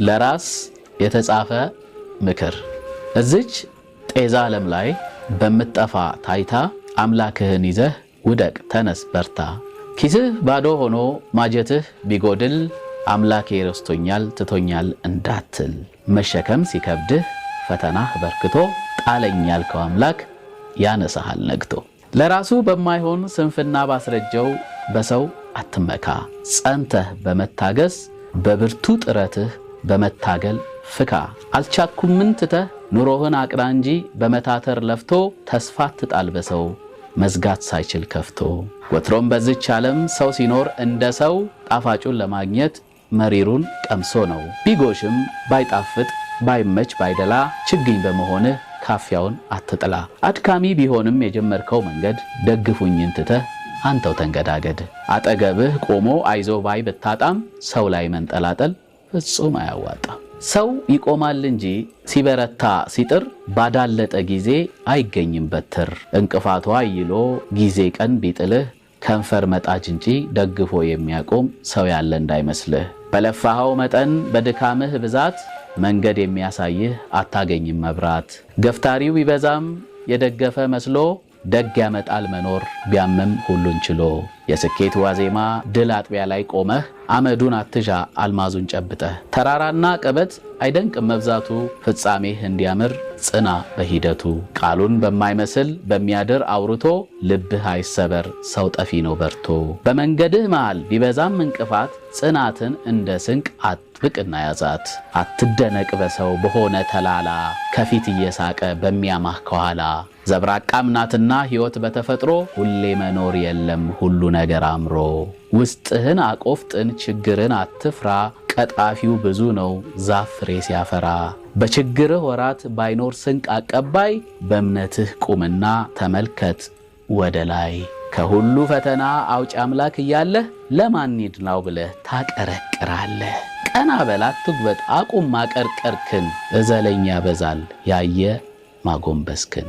ለራስ የተጻፈ ምክር። እዚች ጤዛ ዓለም ላይ በምትጠፋ ታይታ አምላክህን ይዘህ ውደቅ ተነስ በርታ። ኪስህ ባዶ ሆኖ ማጀትህ ቢጎድል አምላኬ ረስቶኛል ትቶኛል እንዳትል። መሸከም ሲከብድህ ፈተናህ በርክቶ ጣለኝ ያልከው አምላክ ያነሳሃል ነግቶ። ለራሱ በማይሆን ስንፍና ባስረጀው በሰው አትመካ። ጸንተህ በመታገስ በብርቱ ጥረትህ በመታገል ፍካ። አልቻልኩምን ትተህ ኑሮህን አቅና እንጂ በመታተር ለፍቶ ተስፋ ትጣል በሰው መዝጋት ሳይችል ከፍቶ። ወትሮም በዚች ዓለም ሰው ሲኖር እንደ ሰው ጣፋጩን ለማግኘት መሪሩን ቀምሶ ነው። ቢጎሽም ባይጣፍጥ ባይመች ባይደላ ችግኝ በመሆንህ ካፊያውን አትጥላ። አድካሚ ቢሆንም የጀመርከው መንገድ ደግፉኝን ትተህ አንተው ተንገዳገድ። አጠገብህ ቆሞ አይዞ ባይ ብታጣም ሰው ላይ መንጠላጠል ፍጹም አያዋጣም። ሰው ይቆማል እንጂ ሲበረታ ሲጥር ባዳለጠ ጊዜ አይገኝም በትር። እንቅፋቷ ይሎ ጊዜ ቀን ቢጥልህ ከንፈር መጣጅ እንጂ ደግፎ የሚያቆም ሰው ያለ እንዳይመስልህ። በለፋኸው መጠን በድካምህ ብዛት መንገድ የሚያሳይህ አታገኝም መብራት። ገፍታሪው ቢበዛም የደገፈ መስሎ ደግ ያመጣል መኖር ቢያምም ሁሉን ችሎ። የስኬት ዋዜማ ድል አጥቢያ ላይ ቆመህ አመዱን አትዣ አልማዙን ጨብጠህ። ተራራና ቀበት አይደንቅም መብዛቱ ፍጻሜህ እንዲያምር ጽና በሂደቱ። ቃሉን በማይመስል በሚያድር አውርቶ ልብህ አይሰበር ሰው ጠፊ ነው በርቶ። በመንገድህ መሃል ቢበዛም እንቅፋት ጽናትን እንደ ስንቅ አጥብቅና ያዛት። አትደነቅ በሰው በሆነ ተላላ ከፊት እየሳቀ በሚያማህ ከኋላ። ዘብራቃም ናትና ሕይወት በተፈጥሮ ሁሌ መኖር የለም ሁሉ ነገር አምሮ። ውስጥህን አቆፍጥን ችግርን አትፍራ ቀጣፊው ብዙ ነው ዛፍ ፍሬ ሲያፈራ። በችግርህ ወራት ባይኖር ስንቅ አቀባይ በእምነትህ ቁምና ተመልከት ወደ ላይ። ከሁሉ ፈተና አውጭ አምላክ እያለህ ለማን ይድናው ብለህ ታቀረቅራለህ። ቀና በል አትጉበጥ አቁም ማቀርቀርክን እዘለኛ ያበዛል ያየ ማጎንበስክን።